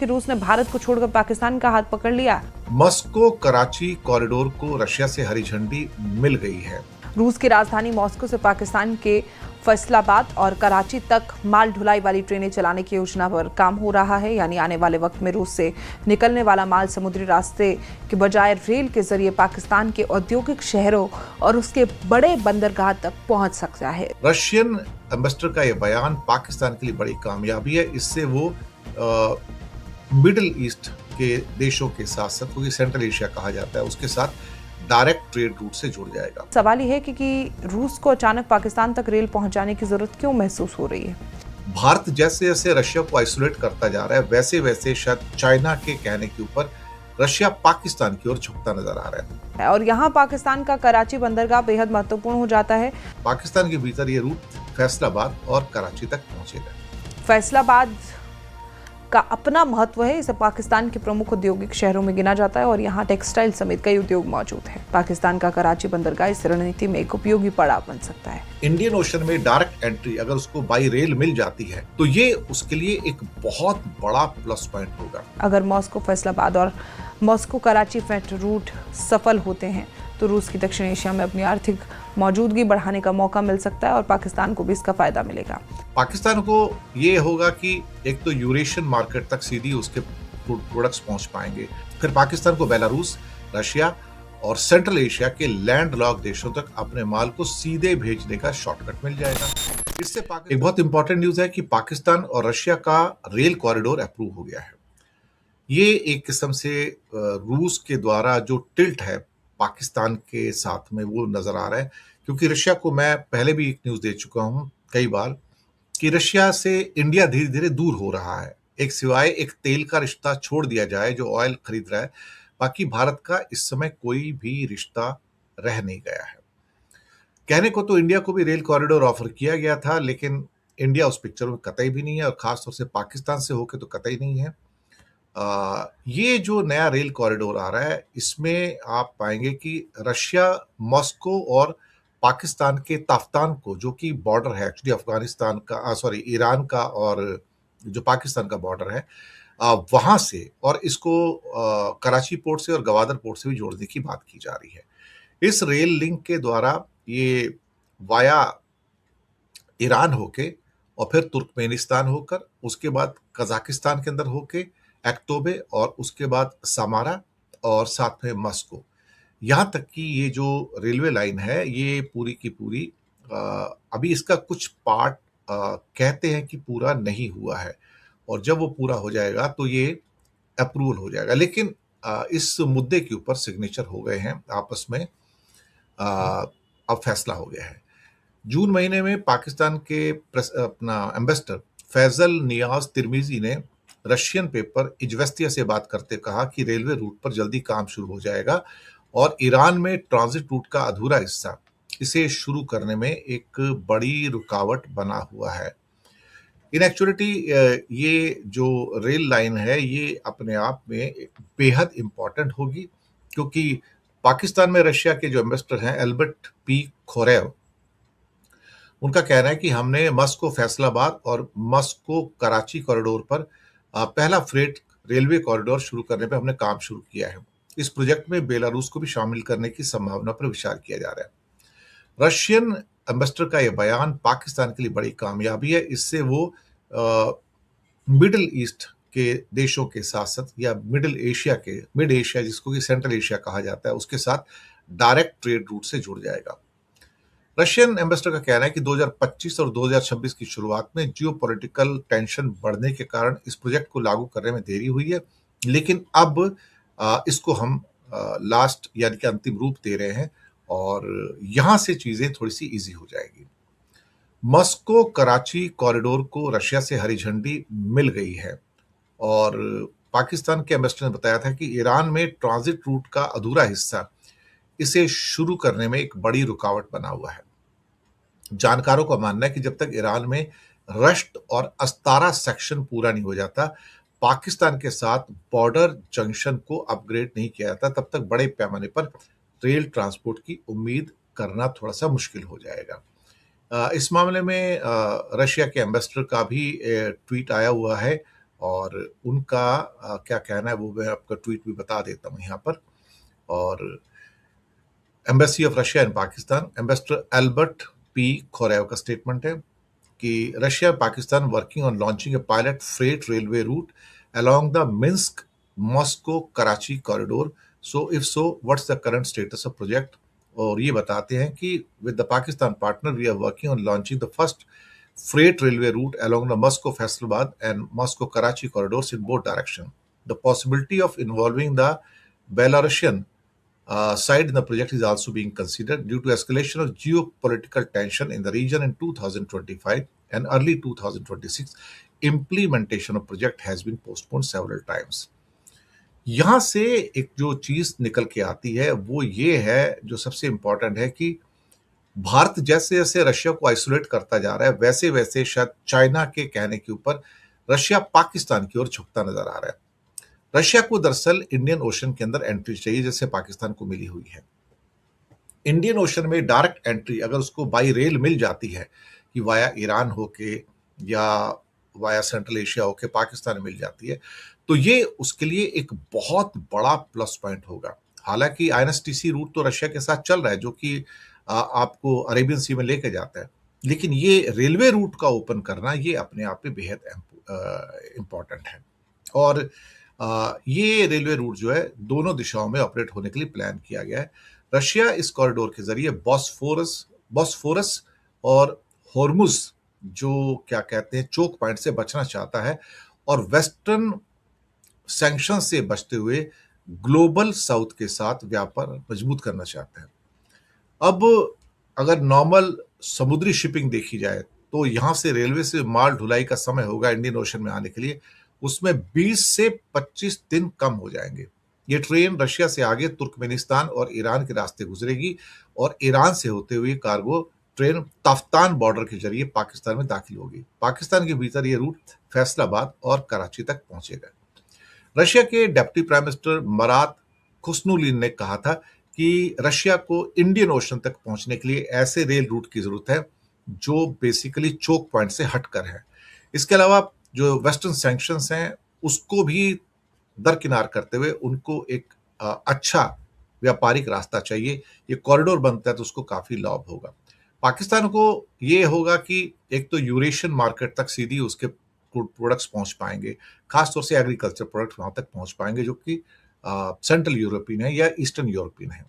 कि रूस ने भारत को छोड़कर पाकिस्तान का हाथ पकड़ लिया। मॉस्को कराची कॉरिडोर को रशिया से हरी झंडी मिल गई है। रूस की राजधानी मॉस्को से पाकिस्तान के फैसलाबाद और कराची तक माल ढुलाई वाली ट्रेनें चलाने की योजना पर काम हो रहा है। यानी आने वाले वक्त में रूस से निकलने वाला माल समुद्री रास्ते के बजाय रेल के जरिए पाकिस्तान के औद्योगिक शहरों और उसके बड़े बंदरगाह तक पहुंच सकता है। रशियन एम्बेसडर का यह बयान पाकिस्तान के लिए बड़ी कामयाबी है। इससे वो मिडिल ईस्ट के देशों के साथ साथ, क्योंकि सेंट्रल एशिया कहा जाता है, उसके साथ डायरेक्ट ट्रेड रूट से जुड़ जाएगा। सवाल यह है कि रूस को अचानक पाकिस्तान तक रेल पहुंचाने की जरूरत क्यों महसूस हो रही है? भारत जैसे जैसे रशिया को आइसोलेट करता जा रहा है, वैसे वैसे शायद चाइना के कहने के ऊपर रशिया पाकिस्तान की ओर झुकता नजर आ रहा है। और यहाँ पाकिस्तान का कराची बंदरगाह बेहद महत्वपूर्ण हो जाता है। पाकिस्तान के भीतर ये रूट फैसलाबाद और कराची तक पहुंचेगा। फैसलाबाद का अपना महत्व है। इसे पाकिस्तान के प्रमुख औद्योगिक शहरों में गिना जाता है और यहाँ टेक्सटाइल समेत कई उद्योग मौजूद हैं। पाकिस्तान का कराची बंदरगाह इस रणनीति में एक उपयोगी पड़ाव बन सकता है। इंडियन ओशन में डायरेक्ट एंट्री अगर उसको बाई रेल मिल जाती है तो ये उसके लिए एक बहुत बड़ा प्लस पॉइंट होगा। अगर मॉस्को फैसलाबाद और मॉस्को कराची फ्रेट रूट सफल होते हैं तो रूस की दक्षिण एशिया में अपनी आर्थिक मौजूदगी बढ़ाने का मौका मिल सकता है और पाकिस्तान को भी इसका फायदा मिलेगा। पाकिस्तान को ये होगा कि एक तो यूरेशियन मार्केट तक सीधी उसके प्रोडक्ट्स पहुंच पाएंगे, फिर पाकिस्तान को बेलारूस, रशिया और सेंट्रल एशिया के लैंडलॉक देशों तक अपने माल को सीधे भेजने का शॉर्टकट मिल जाएगा। इससे एक बहुत इंपॉर्टेंट न्यूज है कि पाकिस्तान और रशिया का रेल कॉरिडोर अप्रूव हो गया है। ये एक किस्म से रूस के द्वारा जो टिल्ट है पाकिस्तान के साथ में वो नजर आ रहा है, क्योंकि रशिया को मैं पहले भी एक न्यूज दे चुका हूं कई बार कि रशिया से इंडिया धीरे धीरे दूर हो रहा है। एक सिवाय एक तेल का रिश्ता छोड़ दिया जाए जो ऑयल खरीद रहा है, बाकी भारत का इस समय कोई भी रिश्ता रह नहीं गया है। कहने को तो इंडिया को भी रेल कॉरिडोर ऑफर किया गया था, लेकिन इंडिया उस पिक्चर में कतई भी नहीं है और खासतौर से पाकिस्तान से होके तो कतई नहीं है। ये जो नया रेल कॉरिडोर आ रहा है इसमें आप पाएंगे कि रशिया मॉस्को और पाकिस्तान के ताफ्तान को, जो कि बॉर्डर है एक्चुअली अफगानिस्तान का, ईरान का और जो पाकिस्तान का बॉर्डर है, वहां से और इसको कराची पोर्ट से और गवादर पोर्ट से भी जोड़ने की बात की जा रही है। इस रेल लिंक के द्वारा ये वाया ईरान होके और फिर तुर्कमेनिस्तान होकर उसके बाद कजाकिस्तान के अंदर होके एक्टोबे और उसके बाद समारा और साथ में मॉस्को, यहाँ तक कि ये जो रेलवे लाइन है ये पूरी की पूरी अभी इसका कुछ पार्ट कहते हैं कि पूरा नहीं हुआ है और जब वो पूरा हो जाएगा तो ये अप्रूवल हो जाएगा। लेकिन इस मुद्दे के ऊपर सिग्नेचर हो गए हैं आपस में, अब फैसला हो गया है। जून महीने में पाकिस्तान के अपना एम्बेसडर फैजल नियाज तिरमिजी ने रशियन पेपर इजवेस्तिया से बात करते कहा कि रेलवे रूट पर जल्दी काम शुरू हो जाएगा और ईरान में ट्रांजिट रूट का अधूरा हिस्सा इसे शुरू करने में एक बड़ी रुकावट बना हुआ है। इन एक्चुअलिटी ये जो रेल लाइन है ये अपने आप में बेहद इंपॉर्टेंट होगी, क्योंकि पाकिस्तान में रशिया के जो एम्बेसडर हैं एल्बर्ट पी खोरेव, उनका कहना है कि हमने मॉस्को फैसलाबाद और मॉस्को कराची कॉरिडोर पर पहला फ्रेट रेलवे कॉरिडोर शुरू करने पर हमने काम शुरू किया है। इस प्रोजेक्ट में बेलारूस को भी शामिल करने की संभावना पर विचार किया जा रहा है। रशियन एम्बेसडर का यह बयान पाकिस्तान के लिए बड़ी कामयाबी है। इससे वो मिडिल ईस्ट के देशों के साथ साथ या मिड एशिया जिसको कि सेंट्रल एशिया कहा जाता है, उसके साथ डायरेक्ट ट्रेड रूट से जुड़ जाएगा। रशियन एम्बेसडर का कहना है कि 2025 और 2026 की शुरुआत में जियोपॉलिटिकल टेंशन बढ़ने के कारण इस प्रोजेक्ट को लागू करने में देरी हुई है, लेकिन अब इसको हम लास्ट यानी कि अंतिम रूप दे रहे हैं और यहां से चीजें थोड़ी सी इजी हो जाएगी। मॉस्को कराची कॉरिडोर को रशिया से हरी झंडी मिल गई है और पाकिस्तान के एम्बेसडर ने बताया था कि ईरान में ट्रांजिट रूट का अधूरा हिस्सा इसे शुरू करने में एक बड़ी रुकावट बना हुआ है। जानकारों का मानना है कि जब तक ईरान में रश्त और अस्तारा सेक्शन पूरा नहीं हो जाता, पाकिस्तान के साथ बॉर्डर जंक्शन को अपग्रेड नहीं किया जाता, तब तक बड़े पैमाने पर रेल ट्रांसपोर्ट की उम्मीद करना थोड़ा सा मुश्किल हो जाएगा। इस मामले में रशिया के एम्बेसडर का भी ट्वीट आया हुआ है और उनका क्या कहना है वो मैं आपका ट्वीट भी बता देता हूँ यहाँ पर। और embassy of Russia in Pakistan, ambassador Albert P Khorev का स्टेटमेंट है कि Russia Pakistan working on launching a pilot freight railway route along the Minsk Moscow Karachi corridor. So if so what's the current status of project. और ये बताते हैं कि with the Pakistan partner we are working on launching the first freight railway route along the Moscow Faisalabad and Moscow Karachi corridors in both directions. The possibility of involving the Belarusian side in the project is also being considered due to escalation of geopolitical tension in the region in 2025 and early 2026. Implementation of project has been postponed several times. यहां से एक जो चीज निकल के आती है वो ये है, जो सबसे इंपॉर्टेंट है, कि भारत जैसे जैसे रशिया को आइसोलेट करता जा रहा है वैसे वैसे शायद चाइना के कहने के ऊपर रशिया पाकिस्तान की ओर झुकता नजर आ रहा है। रशिया को दरअसल इंडियन ओशन के अंदर एंट्री चाहिए जैसे पाकिस्तान को मिली हुई है। इंडियन ओशन में डायरेक्ट एंट्री अगर उसको बाई रेल मिल जाती है कि वाया ईरान होके या वाया सेंट्रल एशिया होके पाकिस्तान मिल जाती है, तो ये उसके लिए एक बहुत बड़ा प्लस पॉइंट होगा। हालांकि आईएनएसटीसी रूट तो रशिया के साथ चल रहा है जो कि आपको अरेबियन सी में लेके जाता है, लेकिन ये रेलवे रूट का ओपन करना ये अपने आप में बेहद इम्पॉर्टेंट है। और ये रेलवे रूट जो है दोनों दिशाओं में ऑपरेट होने के लिए प्लान किया गया है। रशिया इस कॉरिडोर के जरिए बॉस्फोरस और हॉर्मुज जो क्या कहते हैं चोक पॉइंट से बचना चाहता है और वेस्टर्न सैंक्शन से बचते हुए ग्लोबल साउथ के साथ व्यापार मजबूत करना चाहता है। अब अगर नॉर्मल समुद्री शिपिंग देखी जाए तो यहां से रेलवे से माल ढुलाई का समय होगा इंडियन ओशन में आने के लिए, उसमें 20 से 25 दिन कम हो जाएंगे। ये ट्रेन रशिया से आगे तुर्कमेनिस्तान और ईरान के रास्ते गुजरेगी और ईरान से होते हुए कार्गो ट्रेन ताफ्तान बॉर्डर के जरिए पाकिस्तान में दाखिल होगी। पाकिस्तान के भीतर ये रूट फैसलाबाद और कराची तक पहुंचेगा। रशिया के डिप्टी प्राइम मिनिस्टर मरात खुस्नुलिन ने कहा था कि रशिया को इंडियन ओशन तक पहुंचने के लिए ऐसे रेल रूट की जरूरत है जो बेसिकली चोक पॉइंट से हटकर है। इसके अलावा जो वेस्टर्न सैंक्शंस हैं उसको भी दरकिनार करते हुए उनको एक अच्छा व्यापारिक रास्ता चाहिए। ये कॉरिडोर बनता है तो उसको काफी लाभ होगा। पाकिस्तान को ये होगा कि एक तो यूरेशियन मार्केट तक सीधी उसके प्रोडक्ट्स पहुंच पाएंगे, खासतौर से एग्रीकल्चर प्रोडक्ट्स वहां तक पहुंच पाएंगे जो कि सेंट्रल यूरोपियन है या ईस्टर्न यूरोपियन है।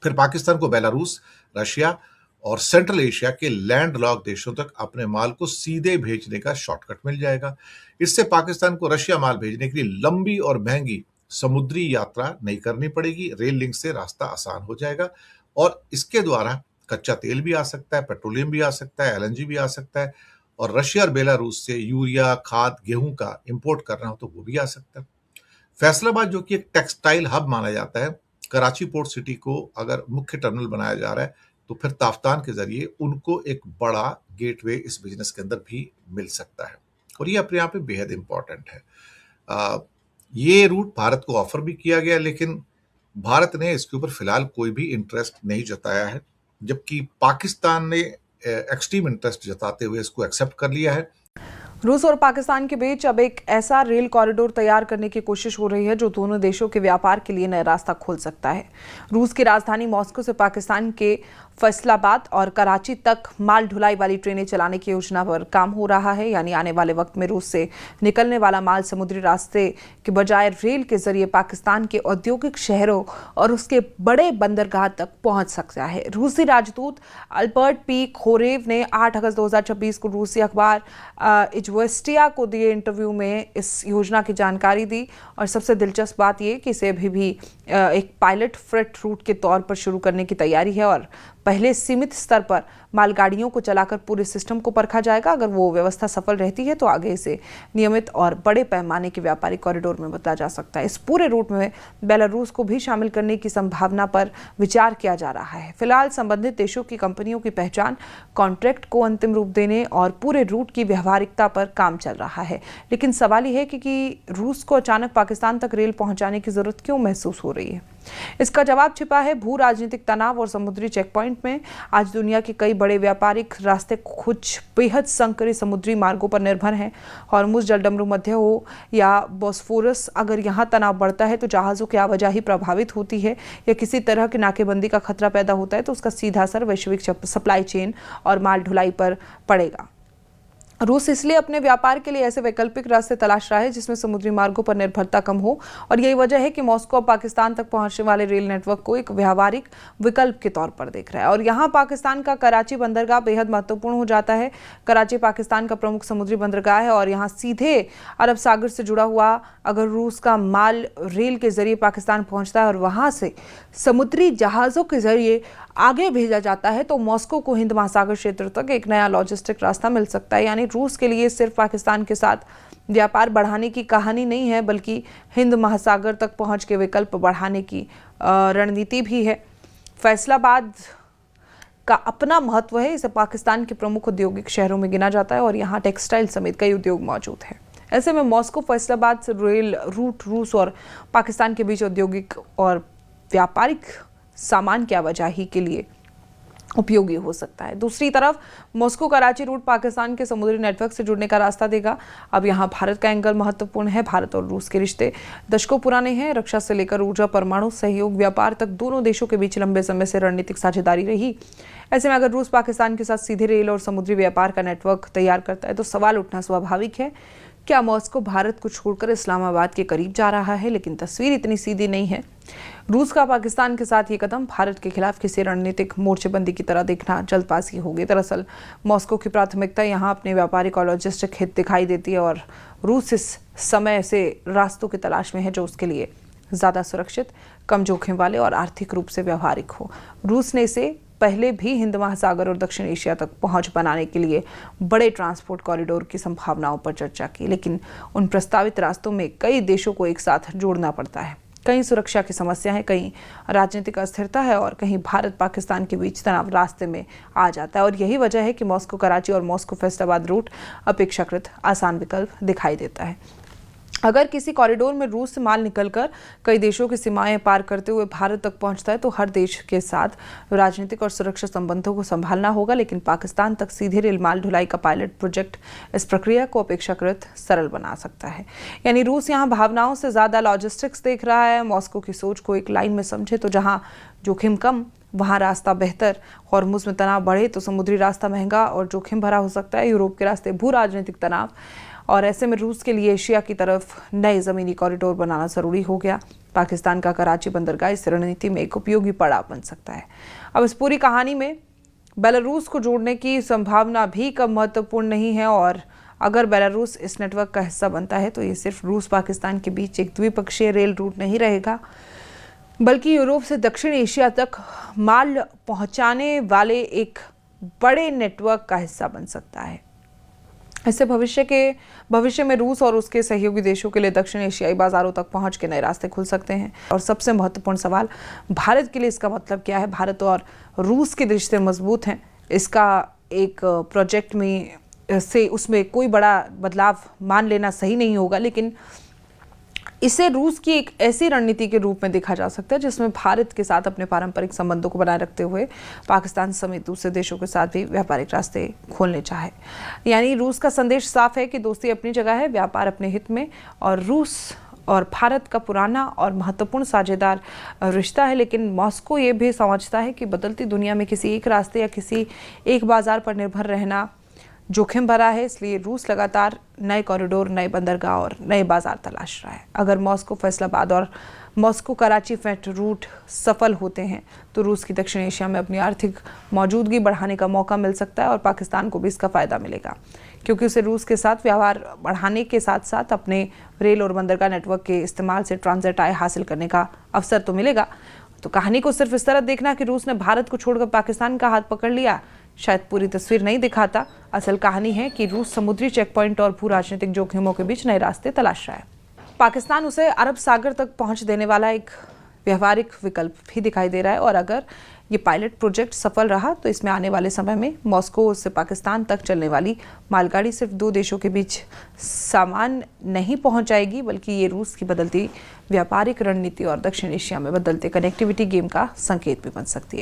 फिर पाकिस्तान को बेलारूस, रशिया और सेंट्रल एशिया के लैंडलॉक देशों तक अपने माल को सीधे भेजने का शॉर्टकट मिल जाएगा। इससे पाकिस्तान को रशिया माल भेजने के लिए लंबी और महंगी समुद्री यात्रा नहीं करनी पड़ेगी। रेल लिंक से रास्ता आसान हो जाएगा और इसके द्वारा कच्चा तेल भी आ सकता है, पेट्रोलियम भी आ सकता है, एलएनजी भी आ सकता है और रशिया और बेलारूस से यूरिया, खाद, गेहूं का इंपोर्ट करना हो तो वो भी आ सकता है। फैसलाबाद जो कि एक टेक्सटाइल हब माना जाता है, कराची पोर्ट सिटी को अगर मुख्य टर्मिनल बनाया जा रहा है तो फिर ताफ्तान के जरिए उनको एक बड़ा गेटवे इस बिजनेस के अंदर भी मिल सकता है और ये अपने आप में बेहद इंपॉर्टेंट है। ये रूट भारत को ऑफर भी किया गया लेकिन भारत ने इसके ऊपर फिलहाल कोई भी इंटरेस्ट नहीं जताया है, जबकि पाकिस्तान ने एक्सट्रीम इंटरेस्ट जताते हुए इसको एक्सेप्ट कर लिया है। रूस और पाकिस्तान के बीच अब एक ऐसा रेल कॉरिडोर तैयार करने की कोशिश हो रही है जो दोनों देशों के व्यापार के लिए नया रास्ता खोल सकता है। रूस की राजधानी मॉस्को से पाकिस्तान के फैसलाबाद और कराची तक माल ढुलाई वाली ट्रेनें चलाने की योजना पर काम हो रहा है, यानी आने वाले वक्त में रूस से निकलने वाला माल समुद्री रास्ते के बजाय रेल के जरिए पाकिस्तान के औद्योगिक शहरों और उसके बड़े बंदरगाह तक पहुंच सकता है। रूसी राजदूत अल्बर्ट पी खोरेव ने 8 अगस्त 2026 को रूसी अखबार इजवेस्टिया को दिए इंटरव्यू में इस योजना की जानकारी दी और सबसे दिलचस्प बात यह कि इसे अभी भी एक पायलट फ्रेट रूट के तौर पर शुरू करने की तैयारी है और पहले सीमित स्तर पर मालगाड़ियों को चलाकर पूरे सिस्टम को परखा जाएगा। अगर वो व्यवस्था सफल रहती है तो आगे इसे नियमित और बड़े पैमाने के व्यापारिक कॉरिडोर में बदला जा सकता है। इस पूरे रूट में बेलारूस को भी शामिल करने की संभावना पर विचार किया जा रहा है। फिलहाल संबंधित देशों की कंपनियों की पहचान, कॉन्ट्रैक्ट को अंतिम रूप देने और पूरे रूट की व्यवहारिकता पर काम चल रहा है। लेकिन सवाल यह है कि रूस को अचानक पाकिस्तान तक रेल पहुंचाने की जरूरत क्यों महसूस हो रही है। इसका जवाब छिपा है भू राजनीतिक तनाव और समुद्री चेकपॉइंट में। आज दुनिया के कई बड़े व्यापारिक रास्ते कुछ बेहद संकरे समुद्री मार्गों पर निर्भर हैं। हॉर्मुज जलडमरू मध्य हो या बॉस्फोरस, अगर यहाँ तनाव बढ़ता है तो जहाज़ों की आवाजाही प्रभावित होती है या किसी तरह की नाकेबंदी का खतरा पैदा होता है तो उसका सीधा असर वैश्विक सप्लाई चेन और माल ढुलाई पर पड़ेगा। रूस इसलिए अपने व्यापार के लिए ऐसे वैकल्पिक रास्ते तलाश रहा है जिसमें समुद्री मार्गों पर निर्भरता कम हो, और यही वजह है कि मॉस्को अब पाकिस्तान तक पहुंचने वाले रेल नेटवर्क को एक व्यावहारिक विकल्प के तौर पर देख रहा है। और यहाँ पाकिस्तान का कराची बंदरगाह बेहद महत्वपूर्ण हो जाता है। कराची पाकिस्तान का प्रमुख समुद्री बंदरगाह है और यहाँ सीधे अरब सागर से जुड़ा हुआ अगर रूस का माल रेल के जरिए पाकिस्तान पहुंचता है और वहां से समुद्री जहाज़ों के जरिए आगे भेजा जाता है तो मॉस्को को हिंद महासागर क्षेत्र तक एक नया लॉजिस्टिक रास्ता मिल सकता है। यानी रूस के लिए सिर्फ पाकिस्तान के साथ व्यापार बढ़ाने की कहानी नहीं है, बल्कि हिंद महासागर तक पहुंच के विकल्प बढ़ाने की रणनीति भी है। फैसलाबाद का अपना महत्व है, इसे पाकिस्तान के प्रमुख औद्योगिक शहरों में गिना जाता है और यहाँ टेक्सटाइल समेत कई उद्योग मौजूद हैं। ऐसे में मॉस्को फैसलाबाद से रेल रूट रूस और पाकिस्तान के बीच औद्योगिक और व्यापारिक सामान की आवाजाही के लिए उपयोगी हो सकता है। दूसरी तरफ मॉस्को कराची रूट पाकिस्तान के समुद्री नेटवर्क से जुड़ने का रास्ता देगा। अब यहाँ भारत का एंगल महत्वपूर्ण है। भारत और रूस के रिश्ते दशकों पुराने हैं। रक्षा से लेकर ऊर्जा, परमाणु सहयोग, व्यापार तक दोनों देशों के बीच लंबे समय से रणनीतिक साझेदारी रही। ऐसे में अगर रूस पाकिस्तान के साथ सीधे रेल और समुद्री व्यापार का नेटवर्क तैयार करता है तो सवाल उठना स्वाभाविक है, क्या मॉस्को भारत को छोड़कर इस्लामाबाद के करीब जा रहा है? लेकिन तस्वीर इतनी सीधी नहीं है। रूस का पाकिस्तान के साथ ये कदम भारत के खिलाफ किसी रणनीतिक मोर्चेबंदी की तरह देखना जल्दबाजी होगी। दरअसल मॉस्को की प्राथमिकता यहाँ अपने व्यापारिक और लॉजिस्टिक हित दिखाई देती है और रूस इस समय से रास्तों की तलाश में है जो उसके लिए ज़्यादा सुरक्षित, कम जोखिम वाले और आर्थिक रूप से व्यवहारिक हो। रूस ने इसे पहले भी हिंद महासागर और दक्षिण एशिया तक पहुंच बनाने के लिए बड़े ट्रांसपोर्ट कॉरिडोर की संभावनाओं पर चर्चा की, लेकिन उन प्रस्तावित रास्तों में कई देशों को एक साथ जोड़ना पड़ता है। कहीं सुरक्षा की समस्या है, कहीं राजनीतिक अस्थिरता है और कहीं भारत पाकिस्तान के बीच तनाव रास्ते में आ जाता है। और यही वजह है कि मॉस्को कराची और मॉस्को फैसलाबाद रूट अपेक्षाकृत आसान विकल्प दिखाई देता है। अगर किसी कॉरिडोर में रूस से माल निकलकर कई देशों की सीमाएं पार करते हुए भारत तक पहुंचता है तो हर देश के साथ राजनीतिक और सुरक्षा संबंधों को संभालना होगा, लेकिन पाकिस्तान तक सीधे रेल माल ढुलाई का पायलट प्रोजेक्ट इस प्रक्रिया को अपेक्षाकृत सरल बना सकता है। यानी रूस यहाँ भावनाओं से ज़्यादा लॉजिस्टिक्स देख रहा है। मॉस्को की सोच को एक लाइन में समझे तो जहाँ जोखिम कम वहाँ रास्ता बेहतर। हॉर्मुज में तनाव बढ़े तो समुद्री रास्ता महंगा और जोखिम भरा हो सकता है। यूरोप के रास्ते भू राजनीतिक तनाव, और ऐसे में रूस के लिए एशिया की तरफ नए ज़मीनी कॉरिडोर बनाना ज़रूरी हो गया। पाकिस्तान का कराची बंदरगाह इस रणनीति में एक उपयोगी पड़ाव बन सकता है। अब इस पूरी कहानी में बेलारूस को जोड़ने की संभावना भी कम महत्वपूर्ण नहीं है, और अगर बेलारूस इस नेटवर्क का हिस्सा बनता है तो ये सिर्फ रूस पाकिस्तान के बीच एक द्विपक्षीय रेल रूट नहीं रहेगा, बल्कि यूरोप से दक्षिण एशिया तक माल पहुंचाने वाले एक बड़े नेटवर्क का हिस्सा बन सकता है। इससे भविष्य में रूस और उसके सहयोगी देशों के लिए दक्षिण एशियाई बाजारों तक पहुंच के नए रास्ते खुल सकते हैं। और सबसे महत्वपूर्ण सवाल, भारत के लिए इसका मतलब क्या है? भारत और रूस के रिश्ते मजबूत हैं। इसका एक प्रोजेक्ट में से उसमें कोई बड़ा बदलाव मान लेना सही नहीं होगा, लेकिन इसे रूस की एक ऐसी रणनीति के रूप में देखा जा सकता है जिसमें भारत के साथ अपने पारंपरिक संबंधों को बनाए रखते हुए पाकिस्तान समेत दूसरे देशों के साथ भी व्यापारिक रास्ते खोलने चाहे। यानी रूस का संदेश साफ है कि दोस्ती अपनी जगह है, व्यापार अपने हित में, और रूस और भारत का पुराना और महत्वपूर्ण साझेदार रिश्ता है। लेकिन मॉस्को ये भी समझता है कि बदलती दुनिया में किसी एक रास्ते या किसी एक बाजार पर निर्भर रहना जोखिम भरा है, इसलिए रूस लगातार नए कॉरिडोर, नए बंदरगाह और नए बाजार तलाश रहा है। अगर मॉस्को फैसलाबाद और मॉस्को कराची फैट रूट सफल होते हैं तो रूस की दक्षिण एशिया में अपनी आर्थिक मौजूदगी बढ़ाने का मौका मिल सकता है और पाकिस्तान को भी इसका फ़ायदा मिलेगा, क्योंकि उसे रूस के साथ व्यवहार बढ़ाने के साथ साथ अपने रेल और बंदरगाह नेटवर्क के इस्तेमाल से ट्रांजिट आय हासिल करने का अवसर तो मिलेगा। तो कहानी को सिर्फ इस तरह देखना कि रूस ने भारत को छोड़कर पाकिस्तान का हाथ पकड़ लिया शायद पूरी तस्वीर नहीं दिखाता। असल कहानी है कि रूस समुद्री चेकपॉइंट और भू राजनीतिक जोखिमों के बीच नए रास्ते तलाश रहा है। पाकिस्तान उसे अरब सागर तक पहुंच देने वाला एक व्यवहारिक विकल्प भी दिखाई दे रहा है, और अगर ये पायलट प्रोजेक्ट सफल रहा तो इसमें आने वाले समय में मॉस्को से पाकिस्तान तक चलने वाली मालगाड़ी सिर्फ 2 देशों के बीच सामान नहीं पहुंच जाएगी, बल्कि ये रूस की बदलती व्यापारिक रणनीति और दक्षिण एशिया में बदलते कनेक्टिविटी गेम का संकेत भी बन सकती है।